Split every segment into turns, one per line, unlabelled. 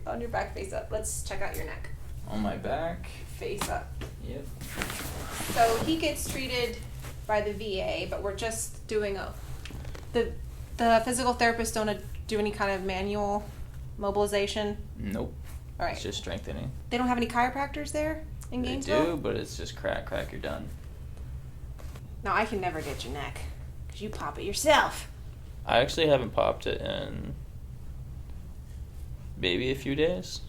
On your back, face up. Let's check out your neck.
On my back.
Face up.
Yep.
So he gets treated by the VA, but we're just doing the physical therapists don't do any kind of manual mobilization?
Nope.
All right.
It's just strengthening.
They don't have any chiropractors there in Gainesville?
They do, but it's just crack, you're done.
No, I can never get your neck because you pop it yourself.
I actually haven't popped it in maybe a few days.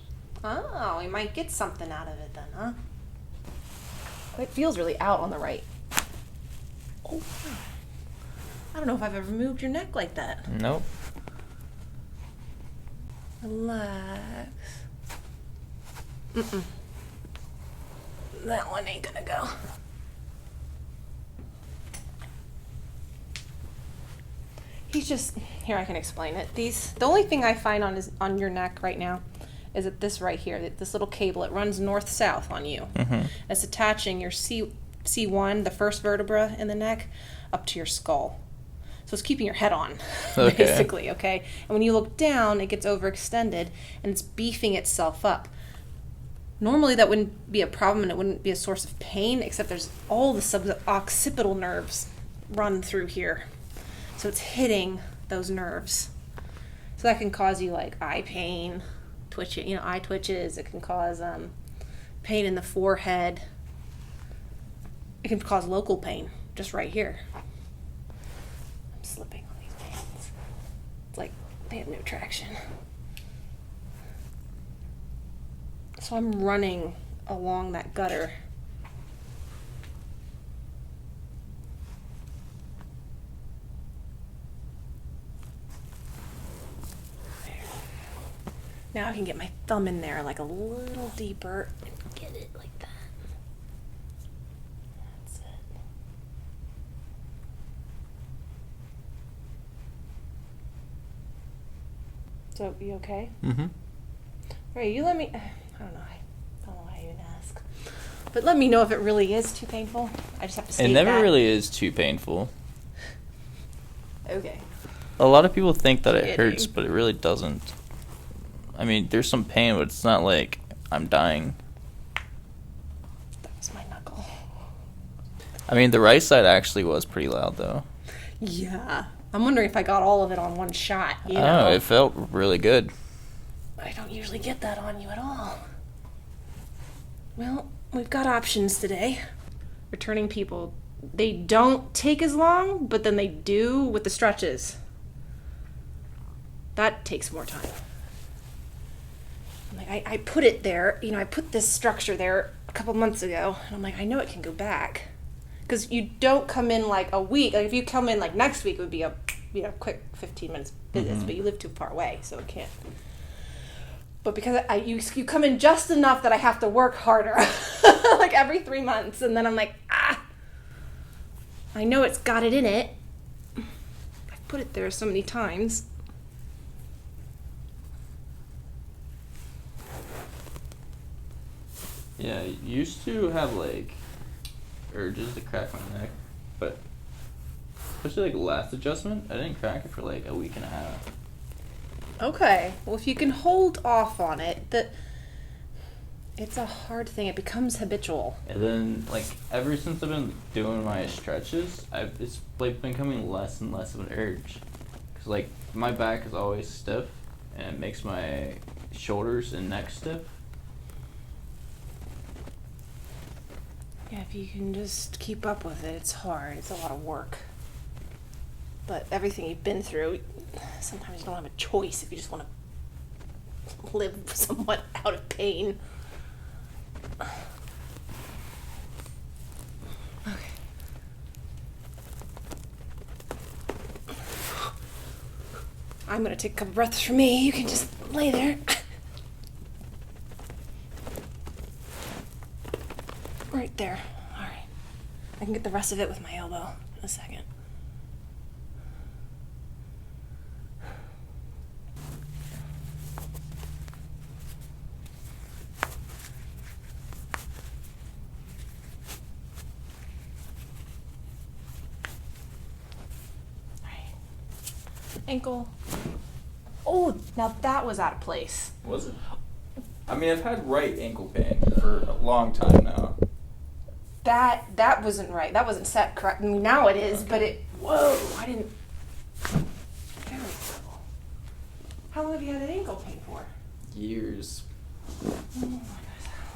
Oh, we might get something out of it then, huh? It feels really out on the right. Oh, I don't know if I've ever moved your neck like that.
Nope.
Relax. Mm-mm. That one ain't gonna go. He's just, here I can explain it. The only thing I find on your neck right now is that this right here, this little cable, it runs north-south on you.
Mm-hmm.
It's attaching your C1, the first vertebra in the neck, up to your skull. So it's keeping your head on, basically, okay? And when you look down, it gets overextended, and it's beefing itself up. Normally that wouldn't be a problem, and it wouldn't be a source of pain, except there's all the suboccipital nerves run through here. So it's hitting those nerves. So that can cause you like eye pain, twitching, eye twitches. It can cause pain in the forehead. It can cause local pain, just right here. I'm slipping on these pants. It's like they have no traction. So I'm running along that gutter. There. Now I can get my thumb in there like a little deeper and get it like that. That's it. So, you okay?
Mm-hmm.
All right, you let me... I don't know why I even ask. But let me know if it really is too painful. I just have to state
It never
that.
really is too painful.
Okay.
A lot of people think that it
Kidding.
hurts, but it really doesn't. I mean, there's some pain, but it's not like I'm dying.
That was my knuckle.
I mean, the right side actually was pretty loud, though.
Yeah. I'm wondering if I got all of it on one shot,
I don't know, it felt really good.
I don't usually get that on you at all. Well, we've got options today. Returning people, they don't take as long, but then they do with the stretches. That takes more time. Like I put it there, I put this structure there a couple months ago, and I'm like, I know it can go back. Because you don't come in like a week. Like if you come in like next week, it would be a quick 15 minutes visit, but you live too far away, so it can't. But because you come in just enough that I have to work harder, like every 3 months, and then I'm like, I know it's got it in it. I've put it there so many times.
Yeah, I used to have, urges to crack my neck, but especially, last adjustment, I didn't crack it for, a week and a half.
Okay, well, if you can hold off on it, it's a hard thing. It becomes habitual.
And then, ever since I've been doing my stretches, it's, becoming less and less of an urge. Because, my back is always stiff, and it makes my shoulders and neck stiff.
Yeah, if you can just keep up with it, it's hard. It's a lot of work. But everything you've been through, sometimes you don't have a choice if you just want to live somewhat out of pain. Okay. I'm going to take a couple breaths for me. You can just lay there. Right there. All right. I can get the rest of it with my elbow in a second. All right. Ankle. Oh, now that was out of place.
Was it? I mean, I've had right ankle pain for a long time now.
That wasn't right. That wasn't set correct. I mean, now it is,
Okay.
but it. Whoa! I didn't. There we go. How long have you had an ankle pain for?
Years.
Oh my gosh!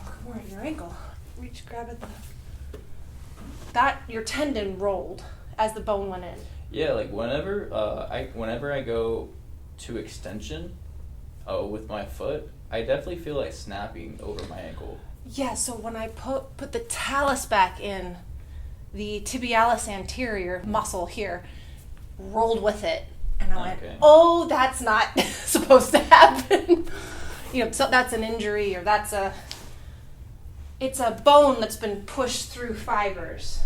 Look more at your ankle. Reach, grab at the. That your tendon rolled as the bone went in.
Yeah, like whenever I go to extension, with my foot, I definitely feel like snapping over my ankle.
Yeah, so when I put the talus back in, the tibialis anterior muscle here rolled with it. And I went, oh, that's not supposed to happen. So that's an injury, or it's a bone that's been pushed through fibers.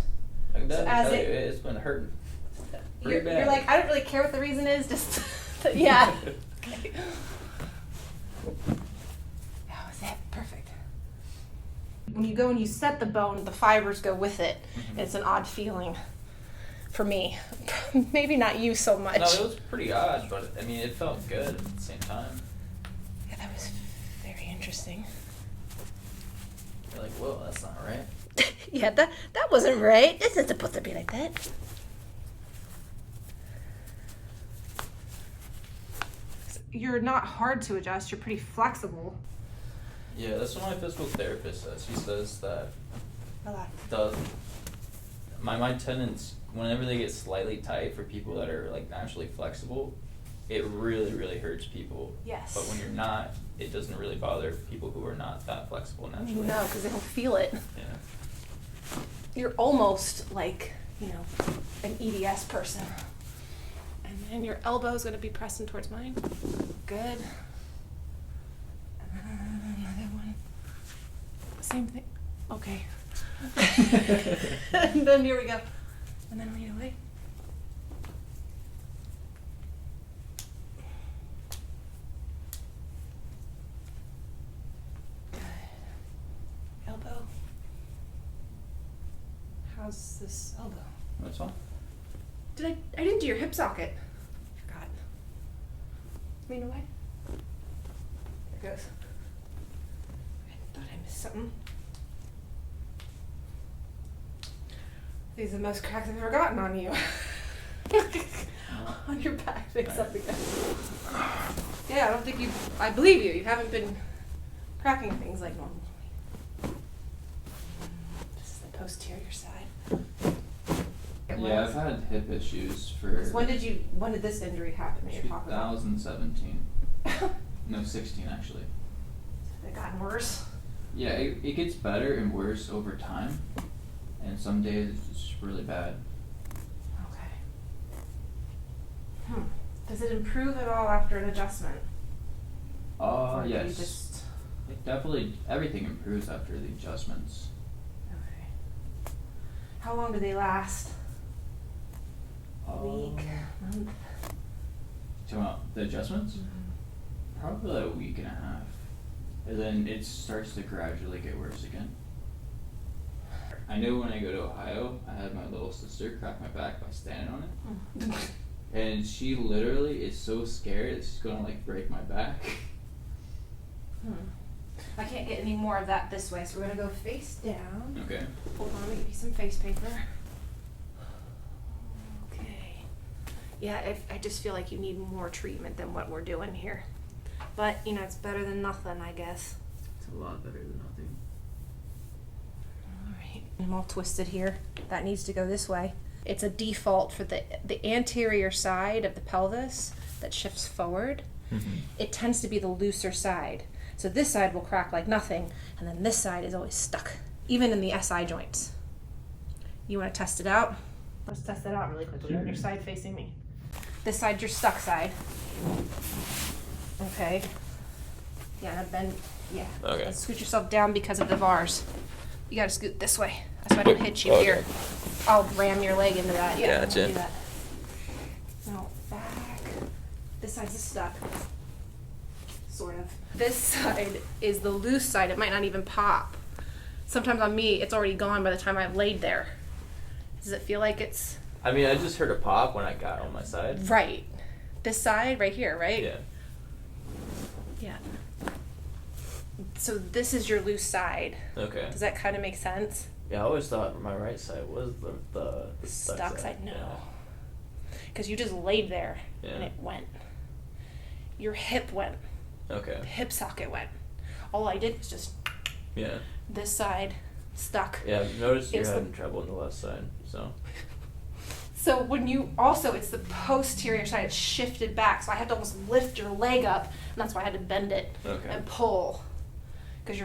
Like that,
So as
it's been hurting.
You're like, I don't really care what the reason is, just, yeah. Okay. That was it, perfect. When you go and you set the bone, the fibers go with it.
Mm-hmm.
It's an odd feeling for me. Maybe not you so much.
No, it was pretty odd, but I mean, it felt good at the same time.
Yeah, that was very interesting.
You're like, whoa, that's not right.
Yeah, that wasn't right. This isn't supposed to be like that. You're not hard to adjust. You're pretty flexible.
Yeah, that's what my physical therapist says. She says that
Relax.
my tendons, whenever they get slightly tight for people that are like naturally flexible, it really, really hurts people.
Yes.
But when you're not, it doesn't really bother people who are not that flexible naturally.
No, because they don't feel it.
Yeah.
You're almost like, an EDS person. And then your elbow's going to be pressing towards mine. Good. Another one. Same thing. Okay. And then here we go. And then lean away. Good. Elbow. How's this elbow?
That's all.
I didn't do your hip socket. Forgot. Lean away. There it goes. I thought I missed something. These are the most cracks I've ever gotten on you. On your back, fix up again. Yeah, I don't think I believe you. You haven't been cracking things like normal. This is the posterior side.
Yeah, I've had hip issues for.
When did this injury happen that you're talking about?
2017. No, 16 actually.
Has it gotten worse?
Yeah, it gets better and worse over time, and some days it's just really bad.
Okay. Does it improve at all after an adjustment? Or do you
Yes.
just...
It definitely, everything improves after the adjustments.
Okay. How long do they last? A week, month?
Talking about the adjustments? Probably like a week and a half. And then it starts to gradually get worse again. I know when I go to Ohio, I had my little sister crack my back by standing on it. And she literally is so scared that she's gonna like break my back.
I can't get any more of that this way, so we're gonna go face down.
Okay.
Hold on, let me give you some face paper. Okay. Yeah, I just feel like you need more treatment than what we're doing here. But, it's better than nothing, I guess.
It's a lot better than nothing.
Alright. I'm all twisted here. That needs to go this way. It's a default for the anterior side of the pelvis that shifts forward. Mm-hmm. It tends to be the looser side. So this side will crack like nothing, and then this side is always stuck, even in the SI joints. You want to test it out? Let's test it out really quickly. Sure. On your side facing me. This side's your stuck side. Okay. Yeah, now bend. Yeah.
Okay.
Let's scoot yourself down because of the bars. You gotta scoot this way. That's why I don't hit you here. I'll ram your leg into that. Yeah.
Gotcha.
Do that. Now back. This side's stuck. Sort of. This side is the loose side. It might not even pop. Sometimes on me, it's already gone by the time I've laid there. Does it feel like it's...
I mean, I just heard a pop when I got on my side.
Right. This side right here, right?
Yeah.
Yeah. So this is your loose side.
Okay.
Does that kind of make sense?
Yeah, I always thought my right side was the
Stuck side, no.
Yeah.
Because you just laid there
Yeah.
and it went. Your hip went.
Okay.
The hip socket went. All I did was just
Yeah.
this side stuck.
Yeah, I've noticed you're
It's
having trouble on the left side, so.
So when you also, it's the posterior side, it's shifted back, so I had to almost lift your leg up, and that's why I had to bend it
Okay.
and pull, because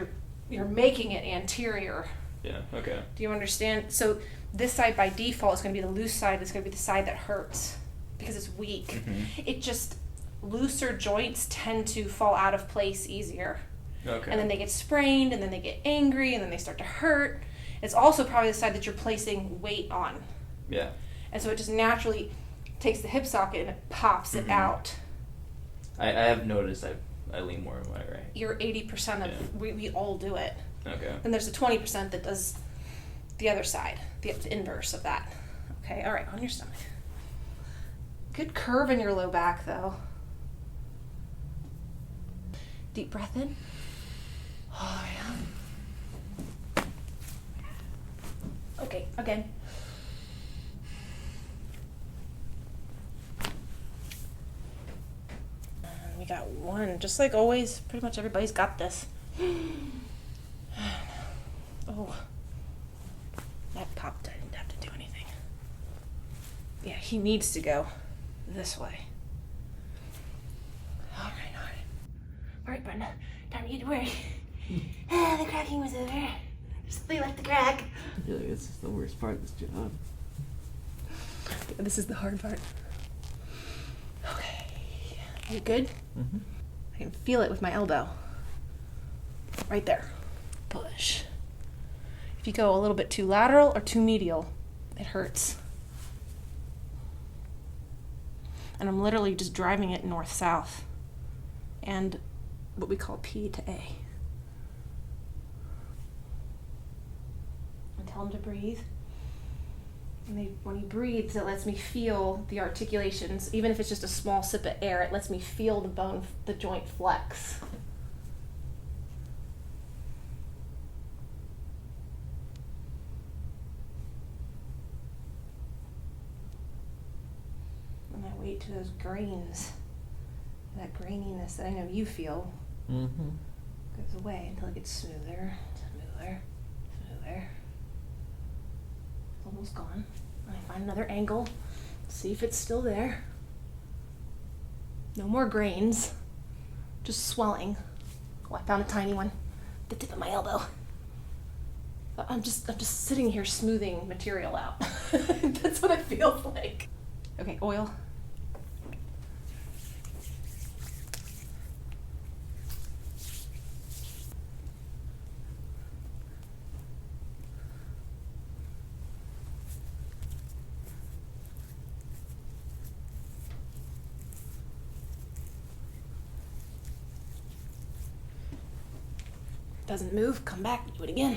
you're making it anterior.
Yeah, okay.
Do you understand? So this side by default is going to be the loose side. It's going to be the side that hurts because it's weak.
Mm-hmm.
It just, looser joints tend to fall out of place easier.
Okay.
And then they get sprained, and then they get angry, and then they start to hurt. It's also probably the side that you're placing weight on.
Yeah.
And so it just naturally takes the hip socket and it pops it
Mhm.
out.
I have noticed I lean more on my right.
You're 80% of,
Yeah.
we all do it.
Okay.
Then there's the 20% that does the other side, the inverse of that. Okay, all right, on your stomach. Good curve in your low back, though. Deep breath in. Oh, yeah. Okay, again. And we got one, just like always, pretty much everybody's got this. Oh, that popped. I didn't have to do anything. Yeah, he needs to go this way. All right, all right. All right, Brenda, time to get to work. The cracking was over. Just they like the crack.
I feel like this is the worst part of this job.
This is the hard part. Okay, you good?
Mm-hmm.
I can feel it with my elbow. Right there. Push. If you go a little bit too lateral or too medial, it hurts. And I'm literally just driving it north-south and what we call P to A. And tell him to breathe. And when he breathes, it lets me feel the articulations. Even if it's just a small sip of air, it lets me feel the bone, the joint flex. And I wait till those grains, that graininess that I know you feel,
Mm-hmm.
goes away until it gets smoother, smoother, smoother. It's almost gone. And I find another angle, see if it's still there. No more grains, just swelling. Oh, I found a tiny one, the tip of my elbow. I'm just sitting here smoothing material out. That's what it feels like. Okay, oil. Doesn't move, come back, do it again.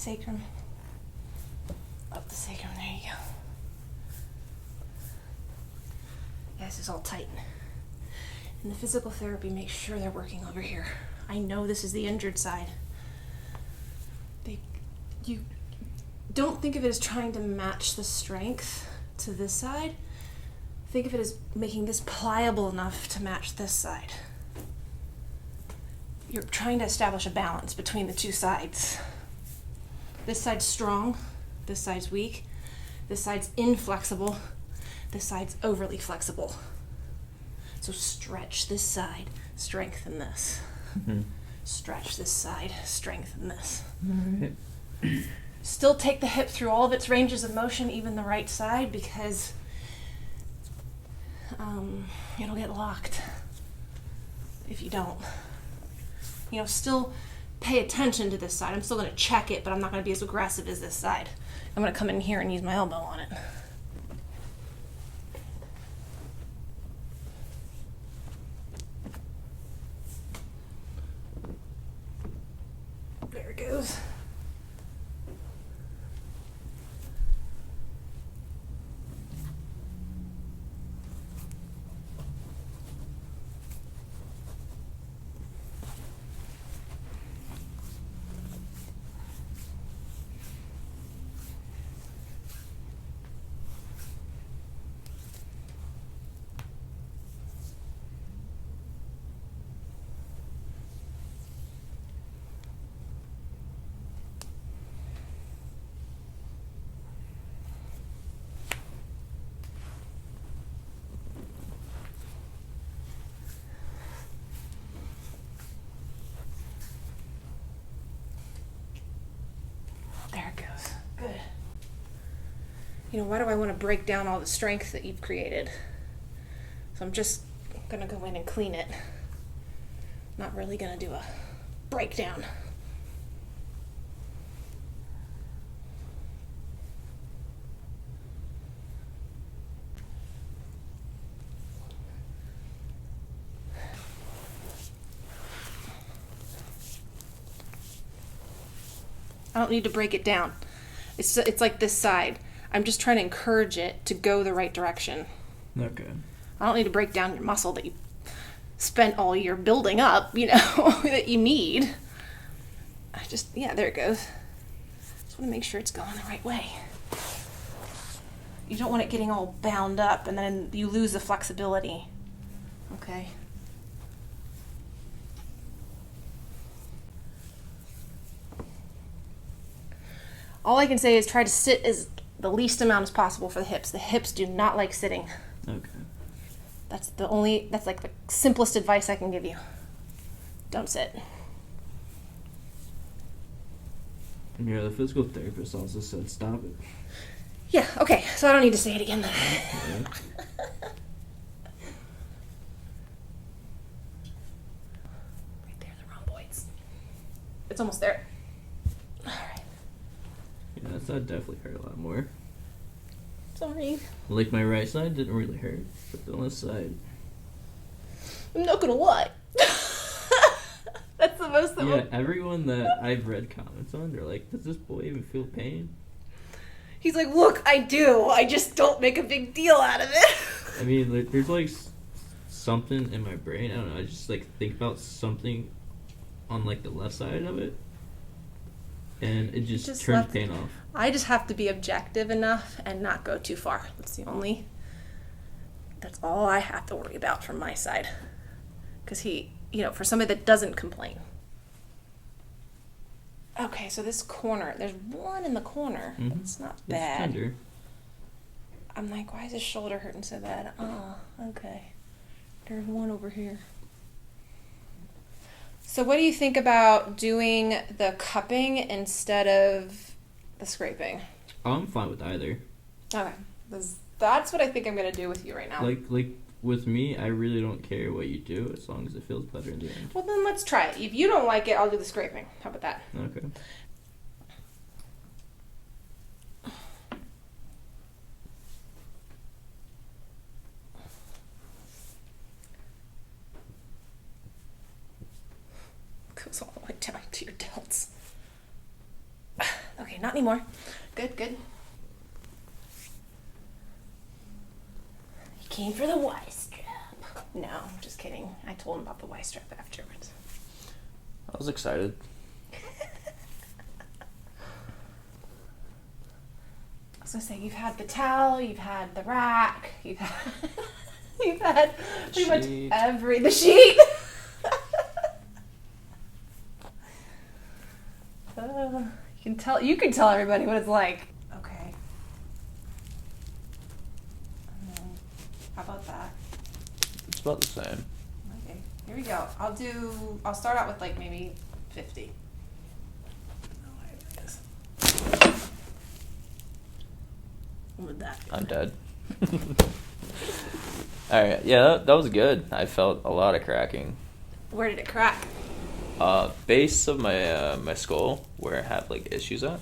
sacrum. Up the sacrum, there you go. Yeah, this is all tight. And the physical therapy makes sure they're working over here. I know this is the injured side. You don't think of it as trying to match the strength to this side. Think of it as making this pliable enough to match this side. You're trying to establish a balance between the two sides. This side's strong, this side's weak, this side's inflexible, this side's overly flexible. So stretch this side, strengthen this. Stretch this side, strengthen this.
Alright.
Still take the hip through all of its ranges of motion, even the right side, because it'll get locked if you don't. You know, still pay attention to this side. I'm still going to check it, but I'm not going to be as aggressive as this side. I'm going to come in here and use my elbow on it. There it goes. There it goes. Good. You know, why do I want to break down all the strength that you've created? So I'm just going to go in and clean it. Not really going to do a breakdown. I don't need to break it down. It's like this side. I'm just trying to encourage it to go the right direction.
Okay.
I don't need to break down your muscle that you spent all year building up, you know, that you need. Yeah, there it goes. Just want to make sure it's going the right way. You don't want it getting all bound up and then you lose the flexibility. Okay. All I can say is try to sit as the least amount as possible for the hips. The hips do not like sitting.
Okay.
That's like the simplest advice I can give you. Don't sit.
Yeah, the physical therapist also said stop it.
Yeah, okay, so I don't need to say it again then.
Yeah.
Right there, the rhomboids. It's almost there. All right.
Yeah, that side definitely hurt a lot more.
Sorry.
Like my right side didn't really hurt, but the left side.
I'm not gonna lie. That's the most that
Yeah, everyone that I've read comments on, they're like, does this boy even feel pain?
He's like, look, I do. I just don't make a big deal out of it.
I mean, like, there's like something in my brain. I don't know. I just like think about something on like the left side of it, and it just turns pain off.
I just have to be objective enough and not go too far. That's all I have to worry about from my side. Because for somebody that doesn't complain. Okay, so this corner, there's one in the corner.
Mm-hmm.
It's not
It's
bad.
tender.
I'm like, why is his shoulder hurting so bad? Oh, okay. There's one over here. So what do you think about doing the cupping instead of the scraping?
I'm fine with either.
Okay. That's what I think I'm going to do with you right now.
Like with me, I really don't care what you do as long as it feels better in the end.
Well, then let's try it. If you don't like it, I'll do the scraping. How about that?
Okay.
Goes all the way down to your delts. Okay, not anymore. Good, good. He came for the Y strap. No, I'm just kidding. I told him about the Y strap afterwards.
I was excited.
I was gonna say, you've had the towel, you've had the rack, you've had, you've had pretty much the sheet. You can tell everybody what it's like. Okay. How about that?
It's about the same.
Okay, here we go. I'll start out with like maybe 50. Oh, there it is. What would that be?
I'm dead. Alright, yeah, that was good. I felt a lot of cracking.
Where did it crack?
Base of my my skull, where I have like issues at.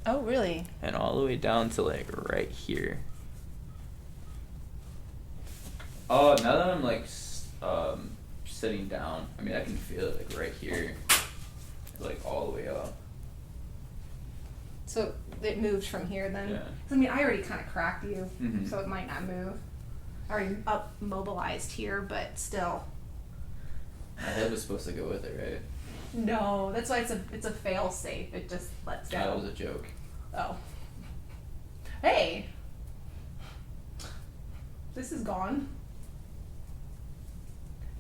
Oh, really?
And all the way down to like right here. Oh, now that I'm like sitting down, I mean I can feel it like right here, like all the way up.
So it moved from here then?
Yeah.
'Cause, I mean, I already kind of cracked you,
Mhm.
so it might not move. I already mobilized here, but still.
My head was supposed to go with it, right?
No, that's why it's a fail safe. It just lets go.
That was a joke.
Oh. Hey. This is gone.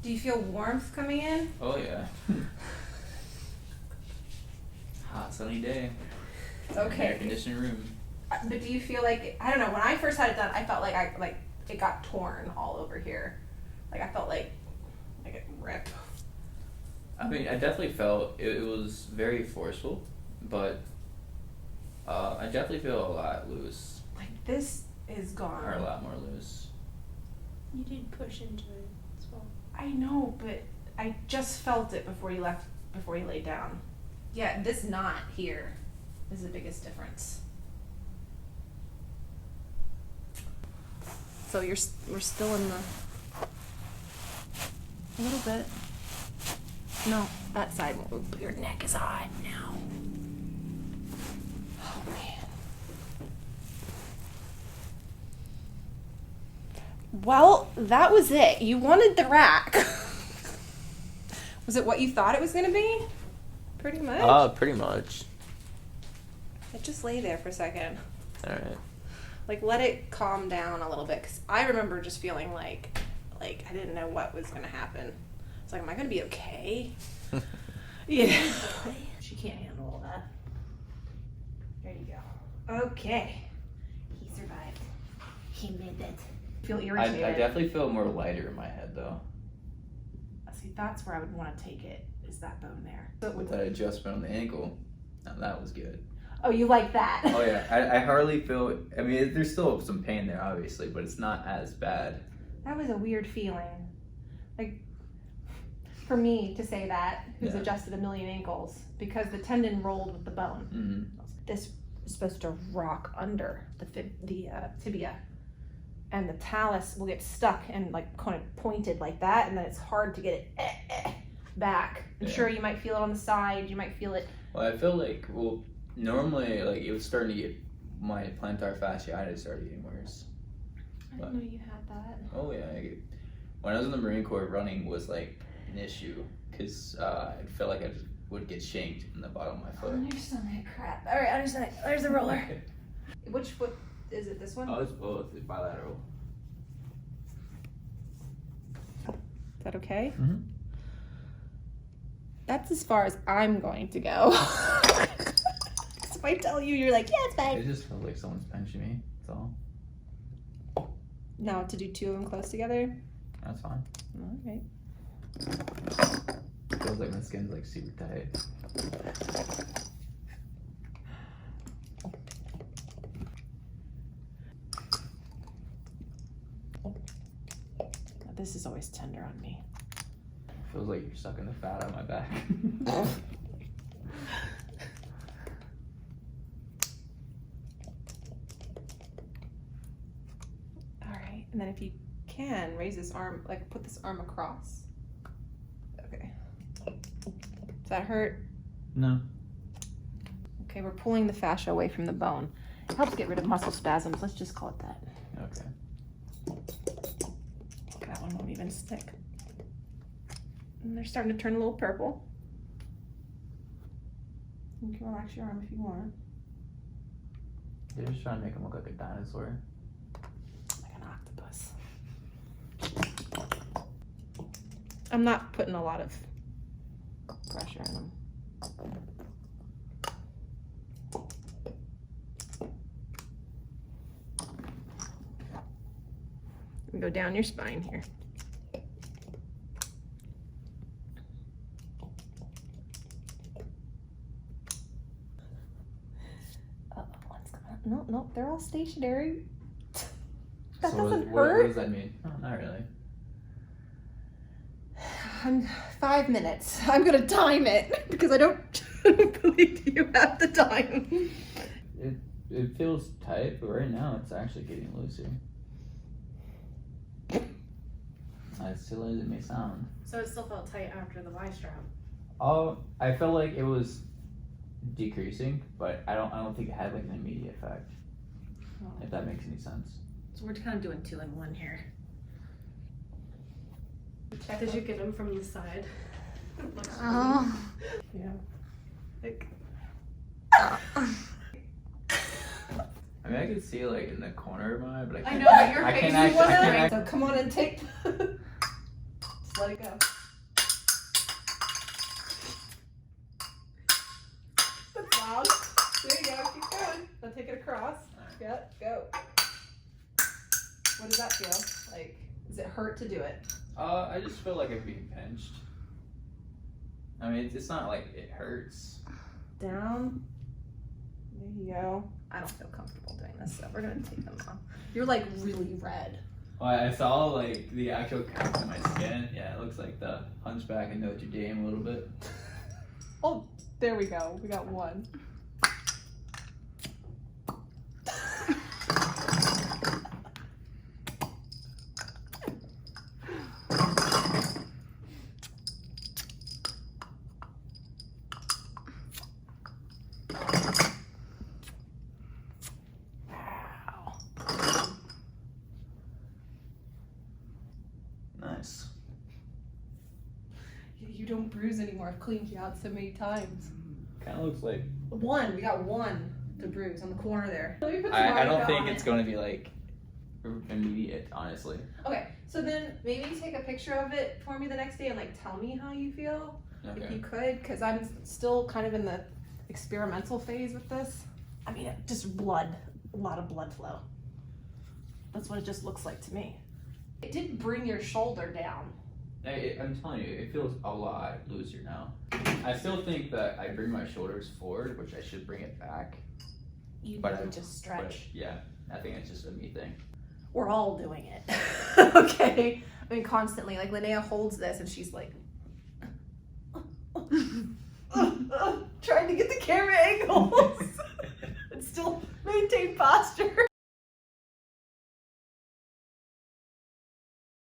Do you feel warmth coming in?
Oh yeah. Hot sunny day.
Okay.
Air conditioned room.
But do you feel like, I don't know, when I first had it done, I felt like it got torn all over here. Like I felt like it ripped.
I mean, I definitely felt it was very forceful, but I definitely feel a lot loose,
Like this is gone.
or a lot more loose.
You did push into it as well.
I know, but I just felt it before you laid down. Yeah, this knot here is the biggest difference. So we're still in the, a little bit. No, that side won't move, but your neck is hot now. Oh man. Well, that was it. You wanted the rack. Was it what you thought it was gonna be? Pretty much.
Pretty much.
Just lay there for a second.
All right.
Like, let it calm down a little bit. Because I remember just feeling like I didn't know what was going to happen. It's like, am I going to be okay? Yeah. She can't handle all that. There you go. Okay. He survived. He made it. Feel
I
irritated.
definitely feel more lighter in my head though.
See, that's where I would want to take it, is that bone there. So,
With that adjustment on the ankle, now that was good.
oh, you like that?
Oh yeah, I hardly feel. I mean, there's still some pain there, obviously, but it's not as bad.
That was a weird feeling. Like, for me to say that, who's
Yeah.
adjusted a million ankles, because the tendon rolled with the bone.
Mm-hmm.
This is supposed to rock under the tibia, and the talus will get stuck and like kind of pointed like that, and then it's hard to get it back. And
Yeah.
sure, you might feel it on the side, you might feel it.
Well, I feel like normally like it was starting to get, my plantar fasciitis started getting worse.
I didn't know you had that.
Oh yeah, when I was in the Marine Corps, running was like an issue because I felt like I just would get shanked in the bottom of my foot.
On your stomach, crap. All right, on your stomach. There's the roller. Which foot is it? This one?
Oh, it's both. It's bilateral.
Is that okay?
Mm-hmm.
That's as far as I'm going to go. 'Cause if I tell you, you're like, yeah, it's fine.
It just feels like someone's pinching me. That's all.
Now to do two of them close together.
That's fine.
All right.
It feels like my skin's like super tight.
This is always tender on me.
Feels like you're sucking the fat out of my back.
All right, and then if you can, raise this arm, like put this arm across. Okay. Does that hurt?
No.
Okay, we're pulling the fascia away from the bone. It helps get rid of muscle spasms. Let's just call it that.
Okay.
That one won't even stick. And they're starting to turn a little purple. You can relax your arm if you want.
They're just trying to make him look like a dinosaur.
Like an octopus. I'm not putting a lot of pressure on them. We go down your spine here. No, they're all stationary. That
So
doesn't
what
hurt.
does that mean? Oh, not really.
I'm 5 minutes. I'm gonna time it because I don't believe you have the time.
It feels tight, but right now it's actually getting looser. As silly as it may sound.
So it still felt tight after the Y strap.
Oh, I felt like it was decreasing, but I don't think it had like an immediate effect.
Oh.
If that makes any sense.
So we're kind of doing 2 in 1 here.
Did you get him from the side?
Oh. Yeah. Like.
I mean, I can see like in the corner of my eye, but I
I
can't.
know, but your
I
face
can't
is
actually.
one
I
of
can't
them.
act-
So come on and take. Just let it go. That's loud. There you go. Keep going. Now take it across. Yeah, go. What does that feel like? Does it hurt to do it?
I just feel like I'm being pinched. I mean, it's not like it hurts.
Down. There you go. I don't feel comfortable doing this, so we're gonna take them off. You're like really red.
Well, I saw like the actual cut on my skin. Yeah, it looks like the Hunchback in Notre Dame a little bit.
Oh, there we go. We got one.
Nice.
You don't bruise anymore. I've cleaned you out so many times.
Kind of looks like.
One. We got one to bruise on the corner there. Let me put some
I don't
Mondragon
think
on
it's
it.
going to be like immediate, honestly.
Okay, so then maybe take a picture of it for me the next day and like tell me how you feel, if
Okay.
you could, because I'm still kind of in the experimental phase with this. I mean, just blood, a lot of blood flow. That's what it just looks like to me. It did bring your shoulder down.
I'm telling you, it feels a lot looser now. I still think that I bring my shoulders forward, which I should bring it back.
You
But
need
I-
to just stretch.
But yeah, I think it's just a me thing.
We're all doing it. Okay? I mean, constantly. Like, Linnea holds this and she's like, trying to get the camera angles and still maintain posture.